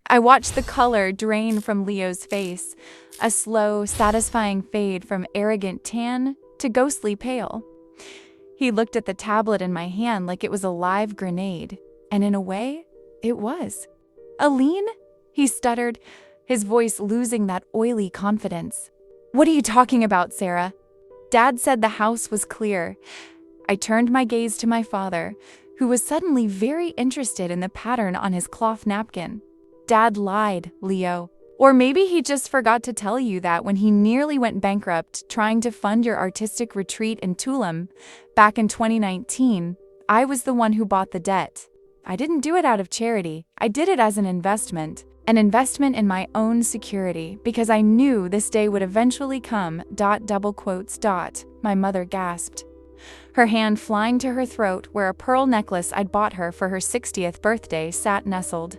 I watched the color drain from Leo's face, a slow, satisfying fade from arrogant tan to ghostly pale. He looked at the tablet in my hand like it was a live grenade, and in a way, it was. "Aline?" he stuttered, his voice losing that oily confidence. "What are you talking about, Sarah?" Dad said the house was clear. I turned my gaze to my father, who was suddenly very interested in the pattern on his cloth napkin. "Dad lied, Leo. Or maybe he just forgot to tell you that when he nearly went bankrupt trying to fund your artistic retreat in Tulum back in 2019, I was the one who bought the debt. I didn't do it out of charity. I did it as an investment in my own security, because I knew this day would eventually come, .. My mother gasped, her hand flying to her throat where a pearl necklace I'd bought her for her 60th birthday sat nestled.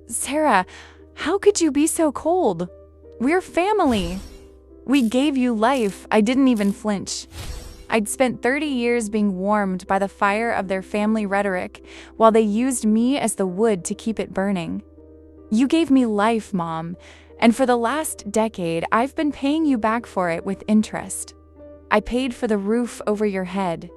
"Sarah, how could you be so cold? We're family. We gave you life." I didn't even flinch. I'd spent 30 years being warmed by the fire of their family rhetoric while they used me as the wood to keep it burning. "You gave me life, Mom, and for the last decade, I've been paying you back for it with interest. I paid for the roof over your head.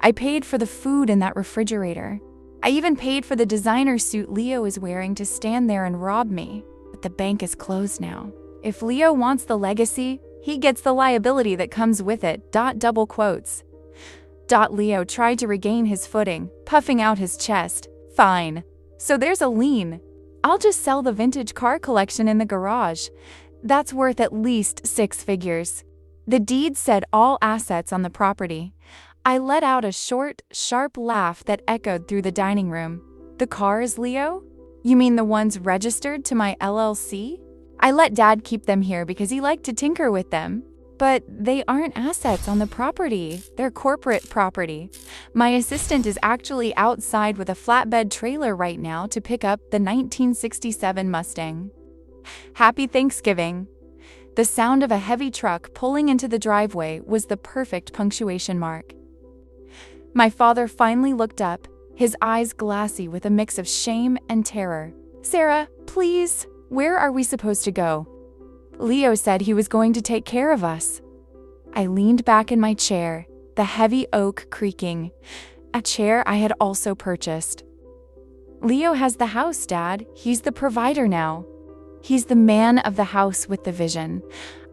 I paid for the food in that refrigerator. I even paid for the designer suit Leo is wearing to stand there and rob me. But the bank is closed now. If Leo wants the legacy, he gets the liability that comes with it. .. Leo tried to regain his footing, puffing out his chest. "Fine. So there's Aline. I'll just sell the vintage car collection in the garage. That's worth at least 6 figures. The deed said all assets on the property." I let out a short, sharp laugh that echoed through the dining room. "The cars, Leo? You mean the ones registered to my LLC? I let Dad keep them here because he liked to tinker with them. But they aren't assets on the property. They're corporate property. My assistant is actually outside with a flatbed trailer right now to pick up the 1967 Mustang. Happy Thanksgiving." The sound of a heavy truck pulling into the driveway was the perfect punctuation mark. My father finally looked up, his eyes glassy with a mix of shame and terror. "Sarah, please, where are we supposed to go? Leo said he was going to take care of us." I leaned back in my chair, the heavy oak creaking, a chair I had also purchased. "Leo has the house, Dad. He's the provider now. He's the man of the house with the vision.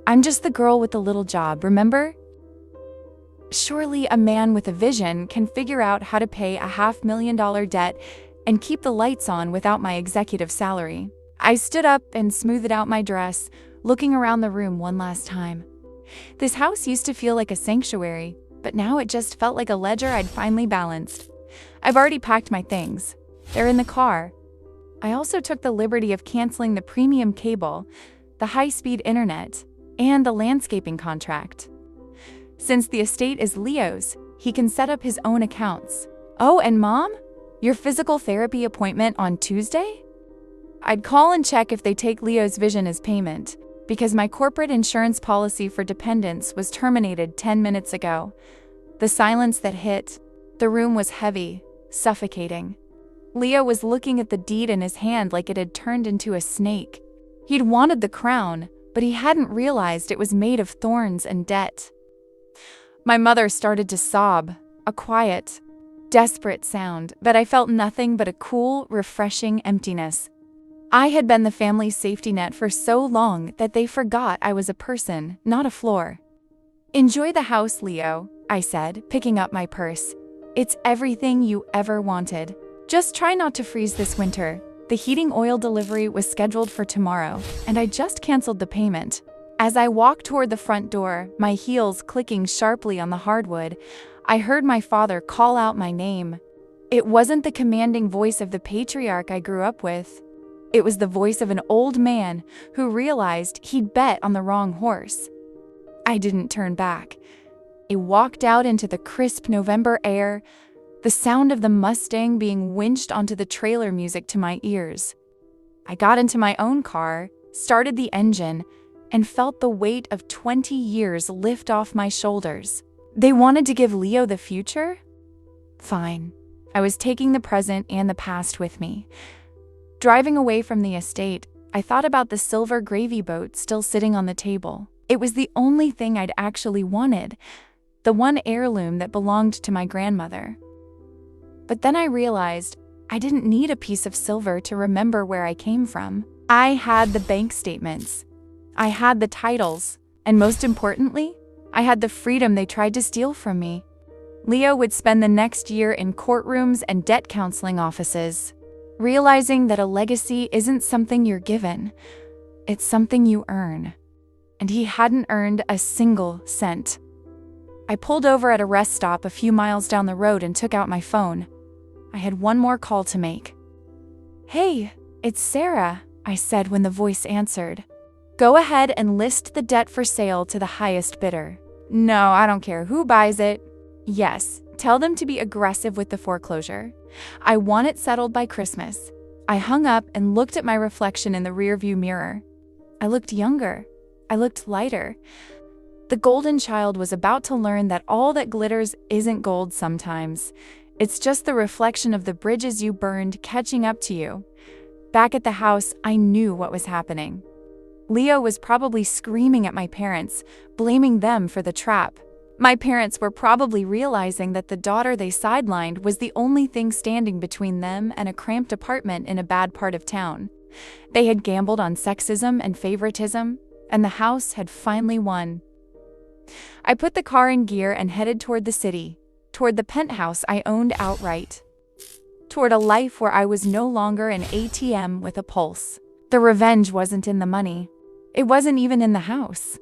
I'm just the girl with the little job, remember? Surely a man with a vision can figure out how to pay a $500,000 debt and keep the lights on without my executive salary." I stood up and smoothed out my dress, looking around the room one last time. This house used to feel like a sanctuary, but now it just felt like a ledger I'd finally balanced. I've already packed my things. They're in the car. I also took the liberty of canceling the premium cable, the high-speed internet, and the landscaping contract. Since the estate is Leo's, he can set up his own accounts. "Oh, and Mom? Your physical therapy appointment on Tuesday?" I'd call and check if they take Leo's vision as payment, because my corporate insurance policy for dependents was terminated 10 minutes ago. The silence that hit, the room was heavy, suffocating. Leo was looking at the deed in his hand like it had turned into a snake. He'd wanted the crown, but he hadn't realized it was made of thorns and debt. My mother started to sob, a quiet, desperate sound, but I felt nothing but a cool, refreshing emptiness. I had been the family's safety net for so long that they forgot I was a person, not a floor. "Enjoy the house, Leo," I said, picking up my purse. "It's everything you ever wanted. Just try not to freeze this winter." The heating oil delivery was scheduled for tomorrow, and I just canceled the payment. As I walked toward the front door, my heels clicking sharply on the hardwood, I heard my father call out my name. It wasn't the commanding voice of the patriarch I grew up with. It was the voice of an old man who realized he'd bet on the wrong horse. I didn't turn back. I walked out into the crisp November air, the sound of the Mustang being winched onto the trailer music to my ears. I got into my own car, started the engine, and felt the weight of 20 years lift off my shoulders. They wanted to give Leo the future? Fine. I was taking the present and the past with me. Driving away from the estate, I thought about the silver gravy boat still sitting on the table. It was the only thing I'd actually wanted, the one heirloom that belonged to my grandmother. But then I realized I didn't need a piece of silver to remember where I came from. I had the bank statements. I had the titles. And most importantly, I had the freedom they tried to steal from me. Leo would spend the next year in courtrooms and debt counseling offices, realizing that a legacy isn't something you're given, it's something you earn. And he hadn't earned a single cent. I pulled over at a rest stop a few miles down the road and took out my phone. I had one more call to make. "Hey, it's Sarah," I said when the voice answered. "Go ahead and list the debt for sale to the highest bidder." "No, I don't care who buys it." "Yes, tell them to be aggressive with the foreclosure. I want it settled by Christmas." I hung up and looked at my reflection in the rearview mirror. I looked younger. I looked lighter. The golden child was about to learn that all that glitters isn't gold sometimes. It's just the reflection of the bridges you burned catching up to you. Back at the house, I knew what was happening. Leo was probably screaming at my parents, blaming them for the trap. My parents were probably realizing that the daughter they sidelined was the only thing standing between them and a cramped apartment in a bad part of town. They had gambled on sexism and favoritism, and the house had finally won. I put the car in gear and headed toward the city, toward the penthouse I owned outright, toward a life where I was no longer an ATM with a pulse. The revenge wasn't in the money. It wasn't even in the house.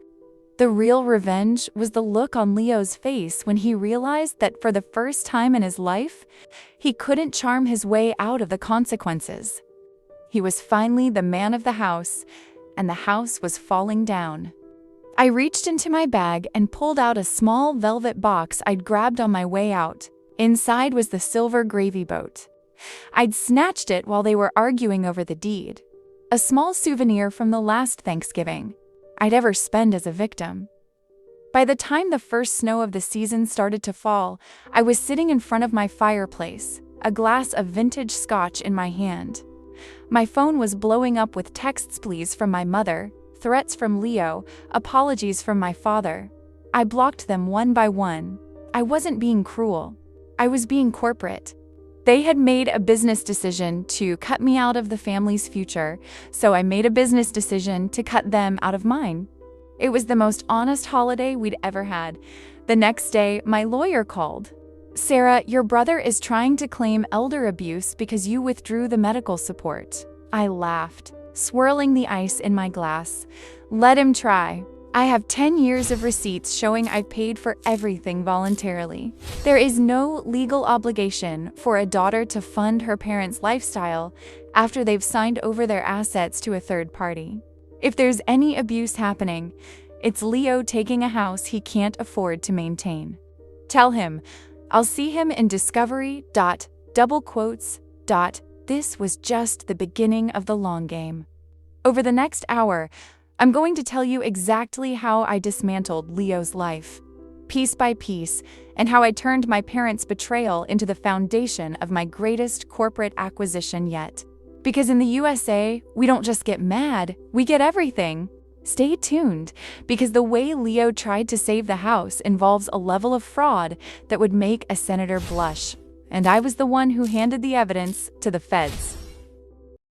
The real revenge was the look on Leo's face when he realized that for the first time in his life, he couldn't charm his way out of the consequences. He was finally the man of the house, and the house was falling down. I reached into my bag and pulled out a small velvet box I'd grabbed on my way out. Inside was the silver gravy boat. I'd snatched it while they were arguing over the deed. A small souvenir from the last Thanksgiving I'd ever spend as a victim. By the time the first snow of the season started to fall, I was sitting in front of my fireplace, a glass of vintage scotch in my hand. My phone was blowing up with texts please from my mother, threats from Leo, apologies from my father. I blocked them one by one. I wasn't being cruel. I was being corporate. They had made a business decision to cut me out of the family's future, so I made a business decision to cut them out of mine. It was the most honest holiday we'd ever had. The next day, my lawyer called. "Sarah, your brother is trying to claim elder abuse because you withdrew the medical support." I laughed, swirling the ice in my glass. "Let him try. I have 10 years of receipts showing I've paid for everything voluntarily. There is no legal obligation for a daughter to fund her parents' lifestyle after they've signed over their assets to a third party. If there's any abuse happening, it's Leo taking a house he can't afford to maintain. Tell him, I'll see him in discovery. This was just the beginning of the long game." Over the next hour, I'm going to tell you exactly how I dismantled Leo's life, piece by piece, and how I turned my parents' betrayal into the foundation of my greatest corporate acquisition yet. Because in the USA, we don't just get mad, we get everything. Stay tuned, because the way Leo tried to save the house involves a level of fraud that would make a senator blush. And I was the one who handed the evidence to the feds.